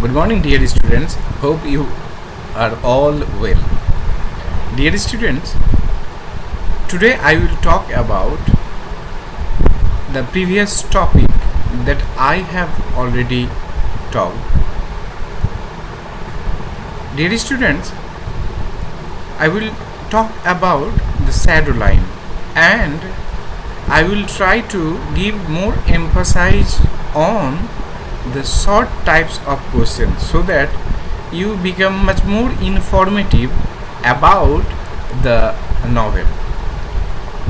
Good morning, dear students. Hope you are all well. Dear students, today I will talk about the previous topic that I have already talked. Dear students, I will talk about the shadow line and I will try to give more emphasis on the short types of questions so that you become much more informative about the novel.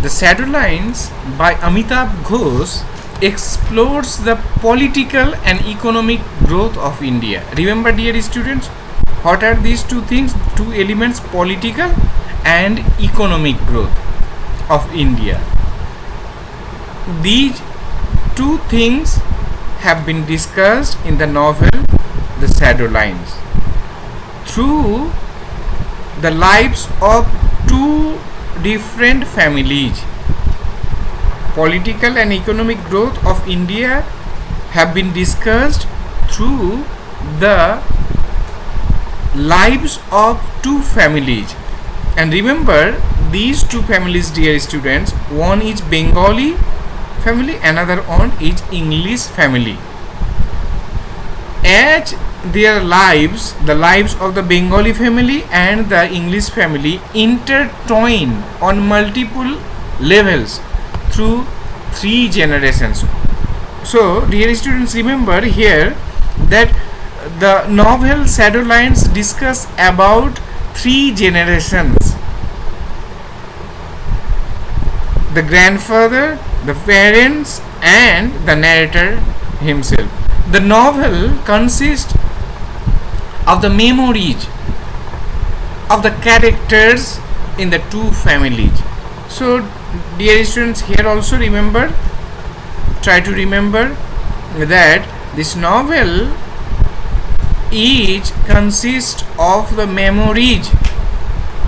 The Shadow Lines by Amitabh Ghosh explores the political and economic growth of India. Remember, dear students, what are these two things, two elements, political and economic growth of India? These two things have been discussed in the novel The Shadow Lines through the lives of two different families. Political and economic growth of India have been discussed through the lives of two families. And remember, these two families, dear students, one is Bengali family, another one is English family. As their lives, the lives of the Bengali family and the English family intertwine on multiple levels through three generations. So, dear students, remember here that the novel Shadow Lines discuss about three generations: the grandfather, the parents, and the narrator himself. The novel consists of the memories of the characters in the two families. So, dear students, here also try to remember that this novel consists of the memories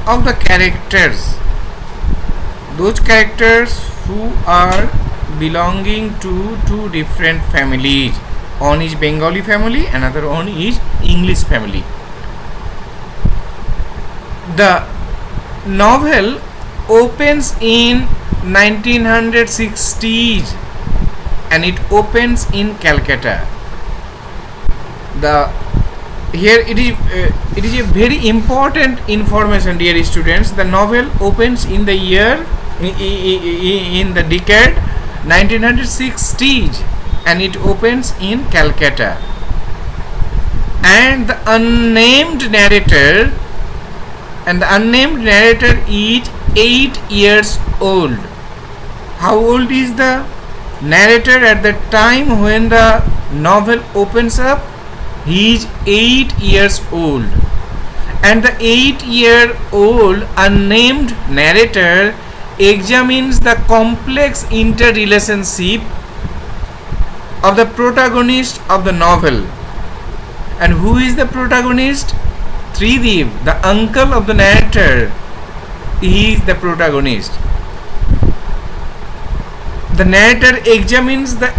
of the characters, those characters who are belonging to two different families. One is Bengali family, another one is English family. The novel opens in 1960s and it opens in Calcutta. Here it is a very important information, dear students. The novel opens in the year in the decade 1960s and it opens in Calcutta, and the unnamed narrator is 8 years old. How old is the narrator at the time when the novel opens up? He is 8 years old, and the 8-year-old unnamed narrator examines the complex interrelationship of the protagonist of the novel. And who is the protagonist? Tridib, the uncle of the narrator. He is the protagonist. The narrator examines the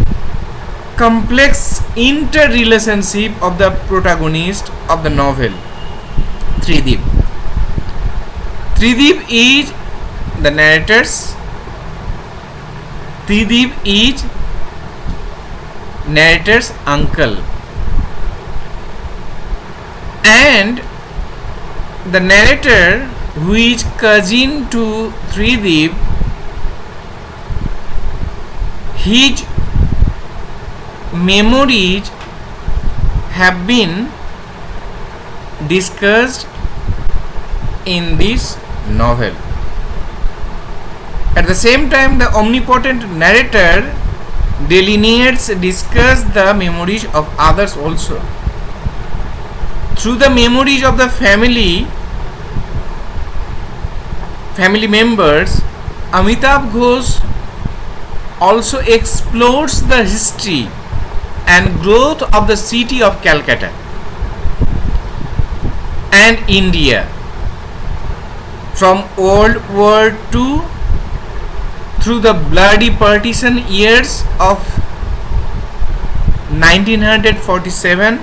complex interrelationship of the protagonist of the novel, Tridib. Tridib is the narrator's. Tridib is narrator's uncle, and the narrator, who is cousin to Tridib, his memories have been discussed in this novel. At the same time, the omnipotent narrator discuss the memories of others also. Through the memories of the family members, Amitabh Ghosh also explores the history and growth of the city of Calcutta and India from World War II through the bloody partition years of 1947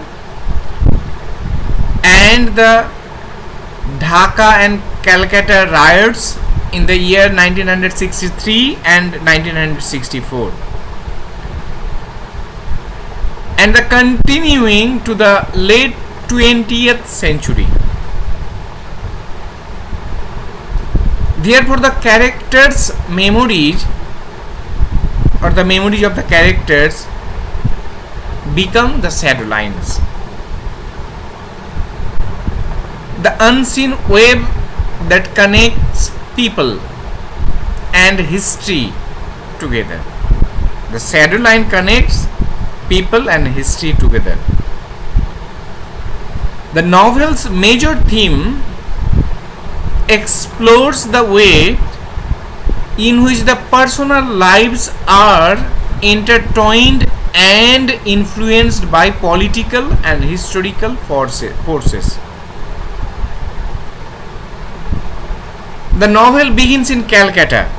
and the Dhaka and Calcutta riots in the year 1963 and 1964, and the continuing to the late 20th century. Therefore, the characters' memories, or the memories of the characters, become the shadow lines. The unseen web that connects people and history together. The shadow line connects people and history together. The novel's major theme explores the way in which the personal lives are intertwined and influenced by political and historical forces. The novel begins in Calcutta.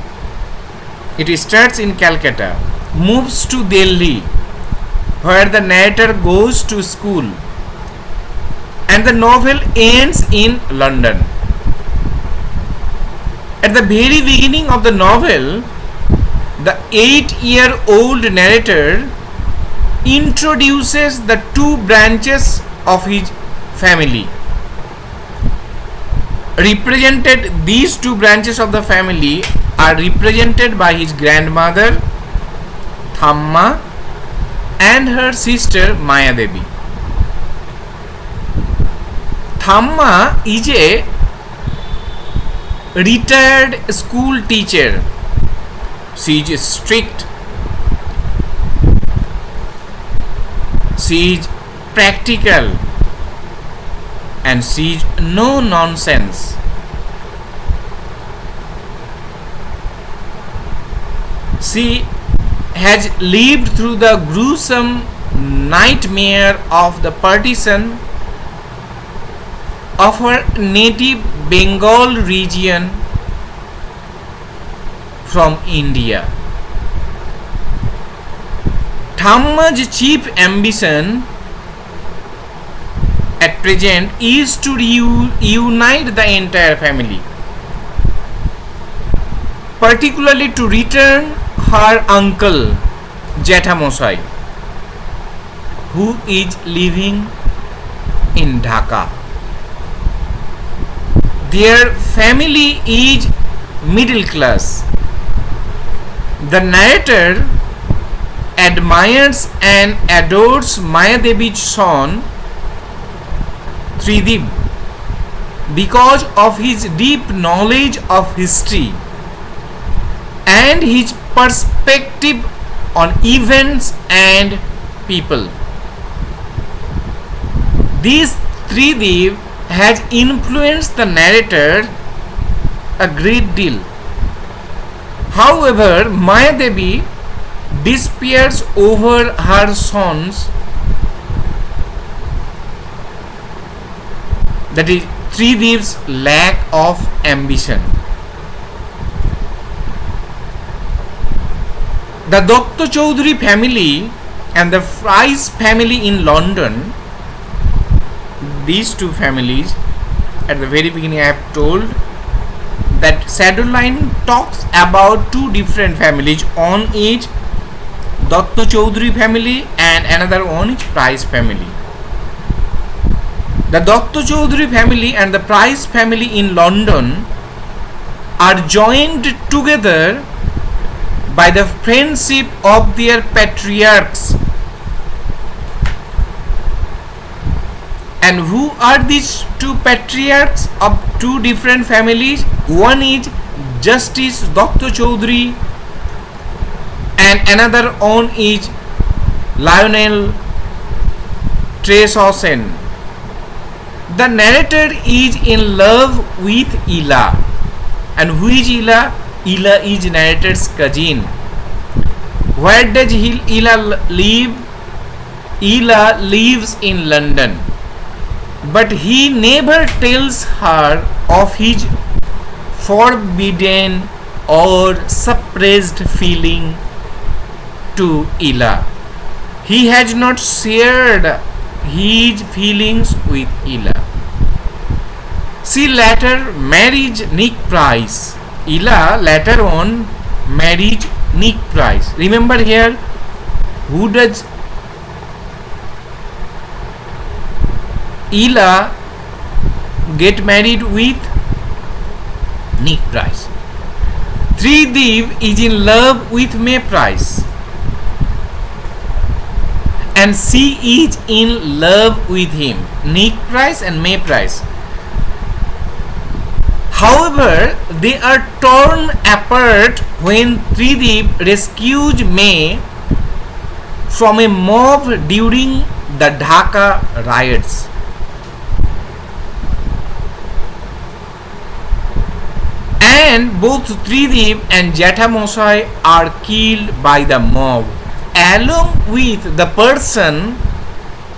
It starts in Calcutta, moves to Delhi, where the narrator goes to school, and the novel ends in London. At the very beginning of the novel, the 8-year-old narrator introduces the two branches of his family. These two branches of the family are represented by his grandmother Thamma and her sister Maya Devi. Thamma is a retired school teacher. She is strict. She is practical, and she is no nonsense. She has lived through the gruesome nightmare of the partition of her native Bengal region from India. Thamma's chief ambition at present is to unite the entire family, particularly to return her uncle Jethamosai, who is living in Dhaka. Their family is middle class. The narrator admires and adores Maya Devi's son Tridib because of his deep knowledge of history and his perspective on events and people. This Tridib has influenced the narrator a great deal. However, Maya Devi despairs over her son's, that is Tridib's, lack of ambition. The Datta Chaudhary family and the Price family in London, these two families, at the very beginning I have told that shadow line talks about two different families. One is Datta Chaudhary family and another one is Price family. The Datta Chaudhary family and the Price family in London are joined together by the friendship of their patriarchs. And who are these two patriarchs of two different families? One is Justice Datta Chaudhary and another one is Lionel Tresorsen. The narrator is in love with Ella. And who is Ella? Ella is narrator's cousin. Where does Ella live? Ella lives in London. But he never tells her of his forbidden or suppressed feeling to Ella. He has not shared his feelings with Ella. She later married Nick Price. Ella later on married Nick Price. Remember here, who does Ella get married with? Nick Price. Trideep is in love with May Price, and she is in love with him, Nick Price and May Price. However, they are torn apart when Trideep rescues May from a mob during the Dhaka riots. And both Trideep and Jethamosai are killed by the mob, along with the person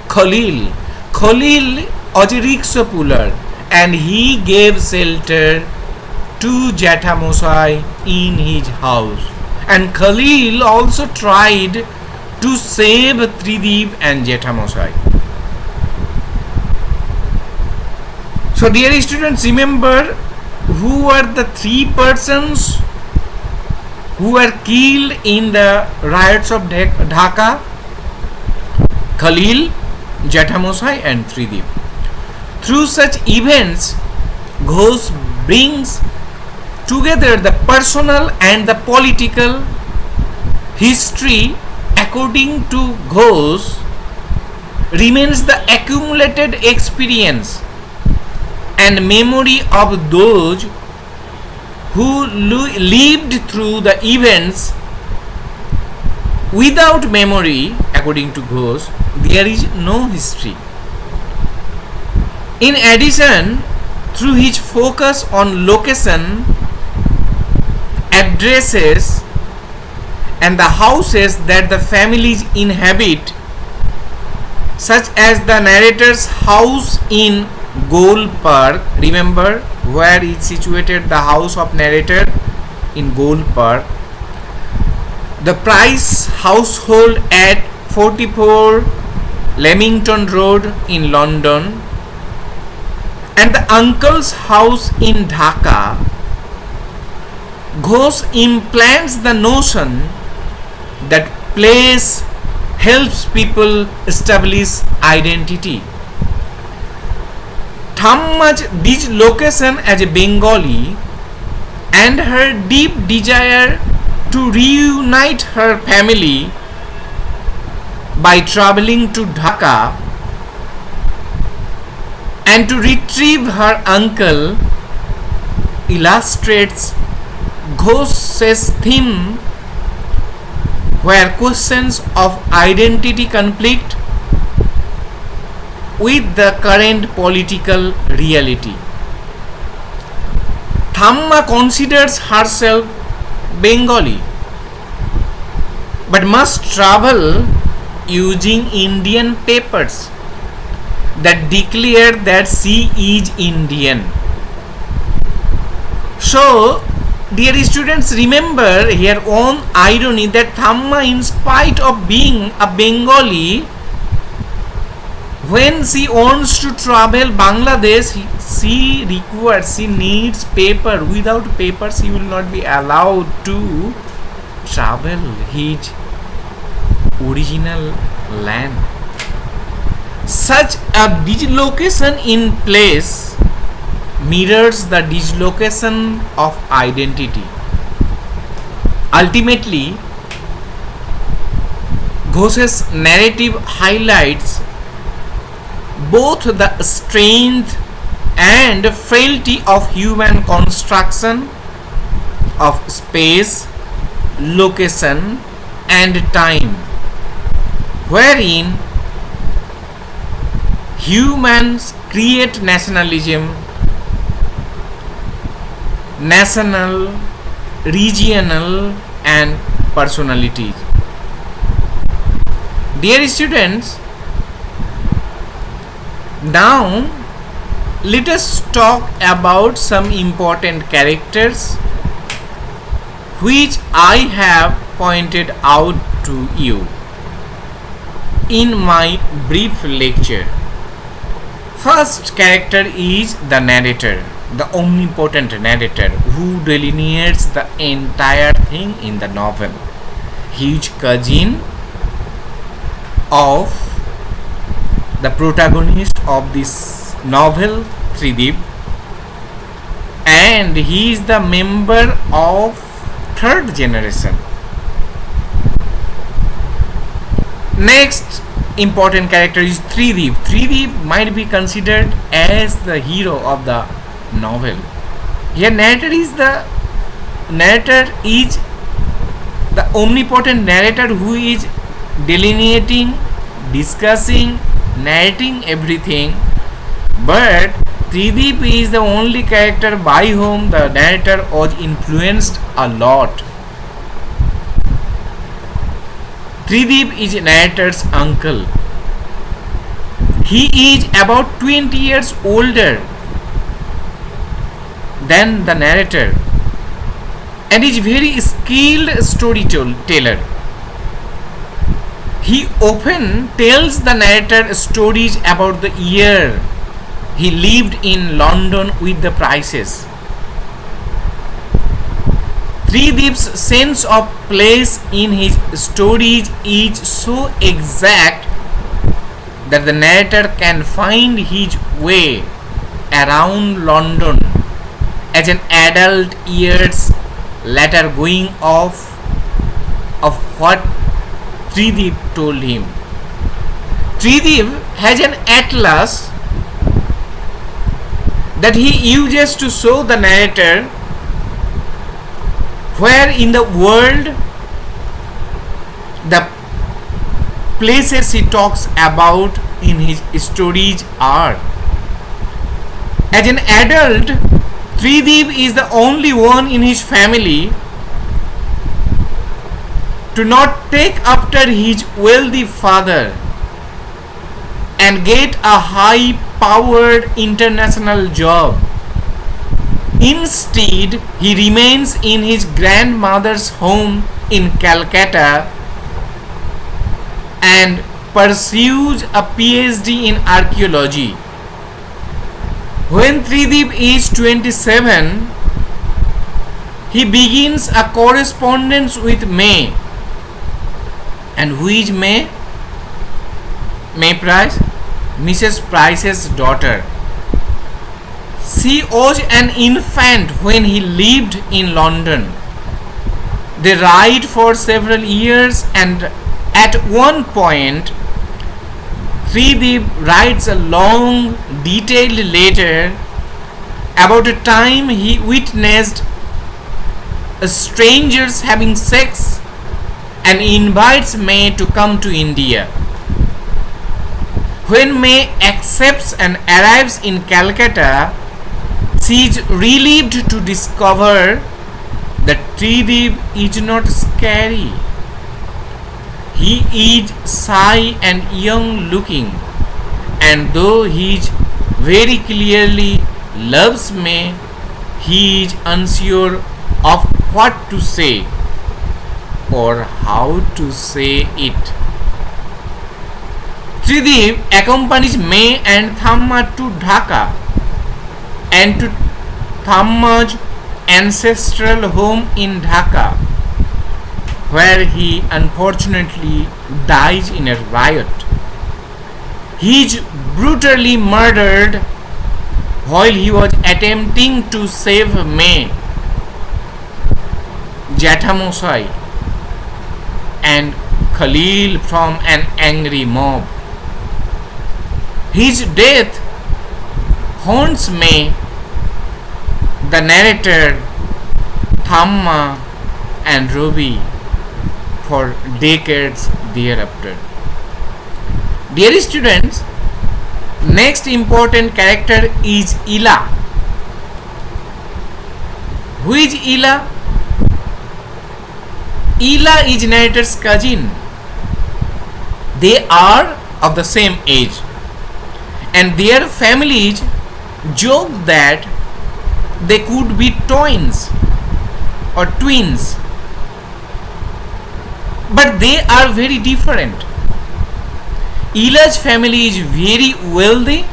Khalil. Khalil was a rickshaw puller, and he gave shelter to Jethamosai in his house. And Khalil also tried to save Trideep and Jethamosai. So dear students, remember who were the three persons who were killed in the riots of Dhaka? Khalil, Jethamosai and Trideep. Through such events, Ghosh brings together the personal and the political history. According to Ghosh, remains the accumulated experience and memory of those who lived through the events. Without memory, according to Ghosh, there is no history. In addition, through his focus on location, addresses, and the houses that the families inhabit, such as the narrator's house in Gol Park. Remember where is situated the house of narrator? In Gol Park. The Price household at 44 Leamington Road in London, and the uncle's house in Dhaka. Ghosh implants the notion that place helps people establish identity. Thamma's dislocation as a Bengali and her deep desire to reunite her family by traveling to Dhaka and to retrieve her uncle illustrates Ghosh's theme, where questions of identity conflict with the current political reality. Thamma considers herself Bengali, but must travel using Indian papers that declare that she is Indian. So, dear students, remember here own irony that Thamma, in spite of being a Bengali, when she wants to travel Bangladesh, she needs paper. Without paper, she will not be allowed to travel his original land. Such a dislocation in place mirrors the dislocation of identity. Ultimately, Ghosh's narrative highlights both the strength and frailty of human construction of space, location, and time, wherein humans create nationalism, national, regional, and personalities. Dear students, now let us talk about some important characters which I have pointed out to you in my brief lecture. First character is the narrator, the omnipotent narrator who delineates the entire thing in the novel. Huge cousin of the protagonist of this novel, Tridib, and he is the member of third generation. Next important character is Tridib. Tridib might be considered as the hero of the novel. Here narrator is the omnipotent narrator who is delineating, discussing, narrating everything, but Tridib is the only character by whom the narrator was influenced a lot. Tridib is narrator's uncle. He is about 20 years older than the narrator and is very skilled storyteller. He often tells the narrator stories about the year he lived in London with the prices. Tridib's sense of place in his stories is so exact that the narrator can find his way around London as an adult years later going off of what Tridib told him. Tridib has an atlas that he uses to show the narrator where in the world the places he talks about in his stories are. As an adult, Tridib is the only one in his family to not take after his wealthy father and get a high powered international job. Instead, he remains in his grandmother's home in Calcutta and pursues a PhD in archaeology. When Tridib is 27, he begins a correspondence with May. And who is May? May Price? Mrs. Price's daughter. She was an infant when he lived in London. They ride for several years, and at one point Tridib writes a long, detailed letter about a time he witnessed strangers having sex and invites May to come to India. When May accepts and arrives in Calcutta, she is relieved to discover that Tridib is not scary. He is shy and young looking, and though he very clearly loves May, he is unsure of what to say or how to say it. Tridib accompanies May and Thamma to Dhaka and to Thamma's ancestral home in Dhaka, where he unfortunately dies in a riot. He is brutally murdered while he was attempting to save May, Jathamosai, and Khalil from an angry mob. His death haunts May, the narrator, Thamma, and Ruby for decades thereafter. Dear students, next important character is Ila. Who is Ila? Ila is narrator's cousin. They are of the same age, and their families joke that they could be twins or twins, but they are very different. Ila's family is very wealthy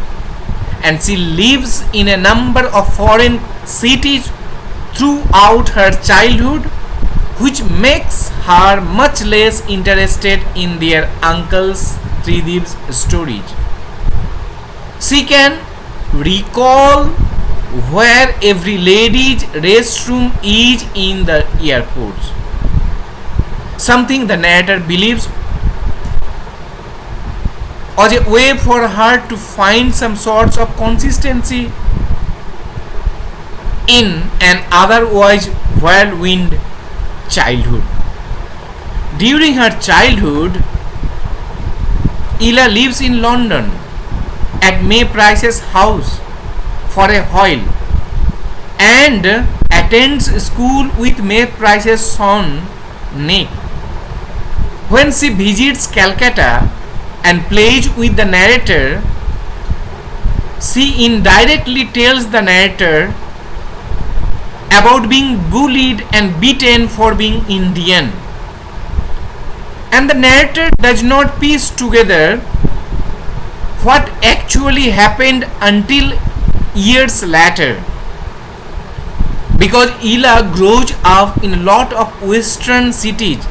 and she lives in a number of foreign cities throughout her childhood, which makes her much less interested in their uncle's Tridiv's stories. She can recall where every lady's restroom is in the airports, something the narrator believes was a way for her to find some sorts of consistency in an otherwise whirlwind childhood. During her childhood, Ella lives in London at May Price's house for a while and attends school with May Price's son Nick. When she visits Calcutta and plays with the narrator, she indirectly tells the narrator about being bullied and beaten for being Indian. And the narrator does not piece together what actually happened until years later. Because Ella grows up in a lot of western cities,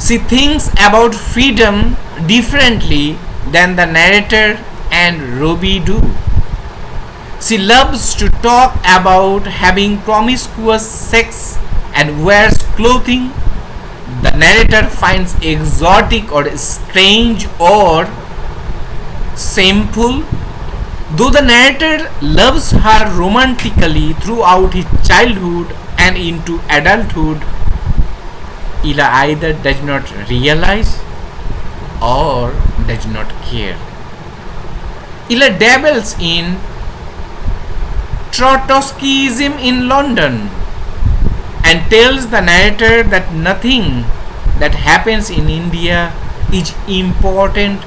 she thinks about freedom differently than the narrator and Robbie do. She loves to talk about having promiscuous sex and wears clothing the narrator finds exotic or strange or shameful. Though the narrator loves her romantically throughout his childhood and into adulthood, Ella either does not realize or does not care. Ella dabbles in Trotskyism in London and tells the narrator that nothing that happens in India is important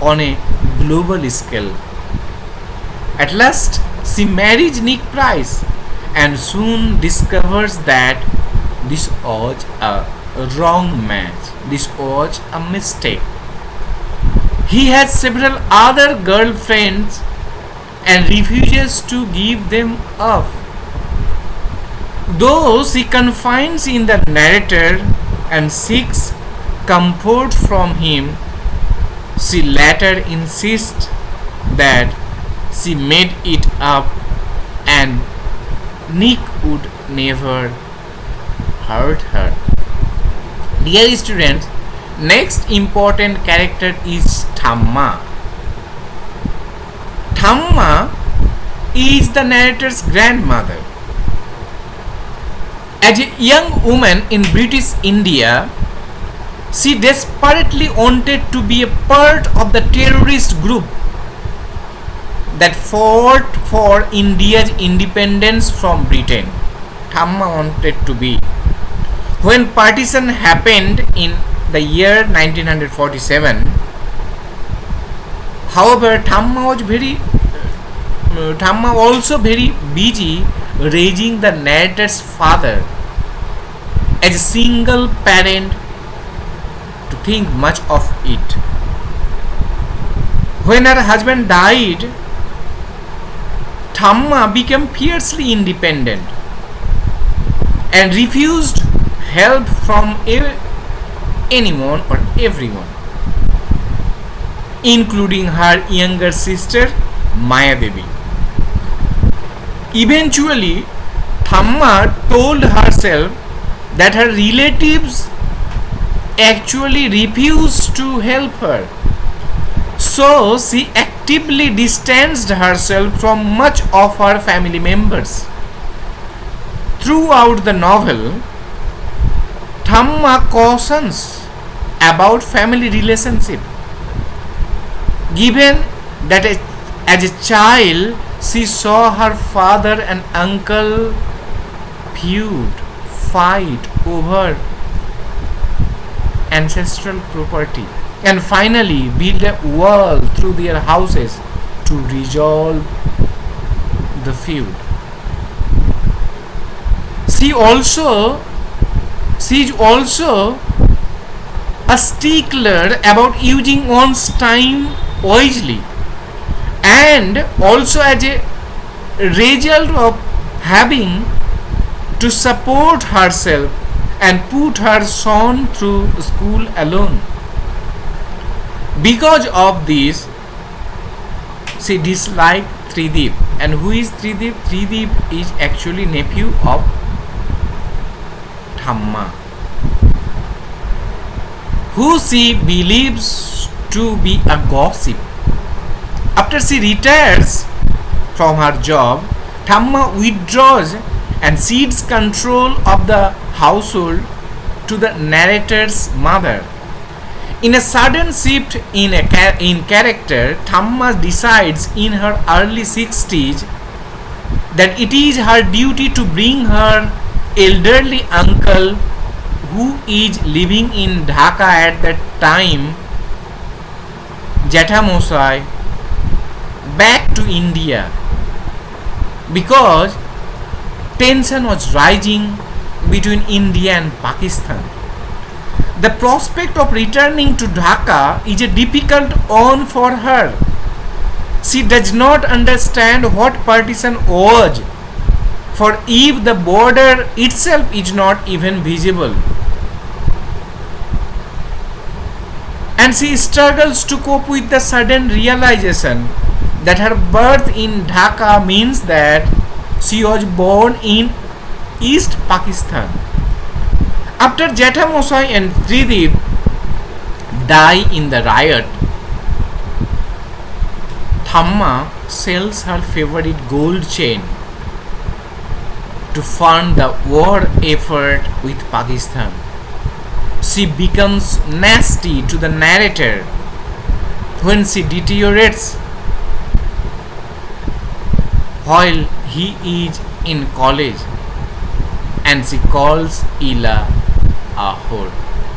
on a global scale. At last, she marries Nick Price and soon discovers that this was a wrong match. This was a mistake. He has several other girlfriends and refuses to give them up. Though she confides in the narrator and seeks comfort from him, she later insists that she made it up and Nick would never hurt her. Dear students, next important character is Thamma. Thamma is the narrator's grandmother. As a young woman in British India, she desperately wanted to be a part of the terrorist group that fought for India's independence from Britain. Thamma wanted to be. When partition happened in the year 1947, however, Thamma also very busy raising the narrator's father as a single parent to think much of it. When her husband died, Thamma became fiercely independent and refused help from anyone or everyone, including her younger sister Maya Devi. Eventually, Thamma told herself that her relatives actually refused to help her, so she actively distanced herself from much of her family members. Throughout the novel, Thamma cautions about family relationship. Given that as a child she saw her father and uncle fight over ancestral property and finally build a wall through their houses to resolve the feud. She is also a stickler about using one's time wisely and also as a result of having to support herself and put her son through school alone. Because of this, she disliked Tridip. And who is Tridip? Tridip is actually nephew of Thamma, who she believes to be a gossip. After she retires from her job, Thamma withdraws and cedes control of the household to the narrator's mother. In a sudden shift in character, Thamma decides in her early 60s that it is her duty to bring her elderly uncle, who is living in Dhaka at that time, Jethamosai, back to India, because tension was rising between India and Pakistan. The prospect of returning to Dhaka is a difficult one for her. She does not understand what partition was, for if the border itself is not even visible. And she struggles to cope with the sudden realization that her birth in Dhaka means that she was born in East Pakistan. After Jethamosai and Tridip die in the riot, Thamma sells her favorite gold chain to fund the war effort with Pakistan. She becomes nasty to the narrator when she deteriorates while he is in college, and she calls Ila a whore.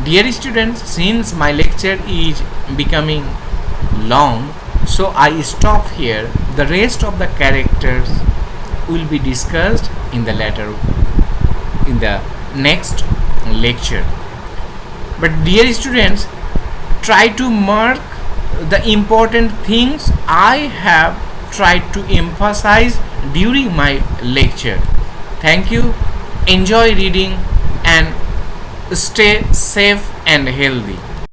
Dear students, since my lecture is becoming long, so I stop here. The rest of the characters will be discussed in the next lecture. But dear students, try to mark the important things I have tried to emphasize during my lecture. Thank you. Enjoy reading and stay safe and healthy.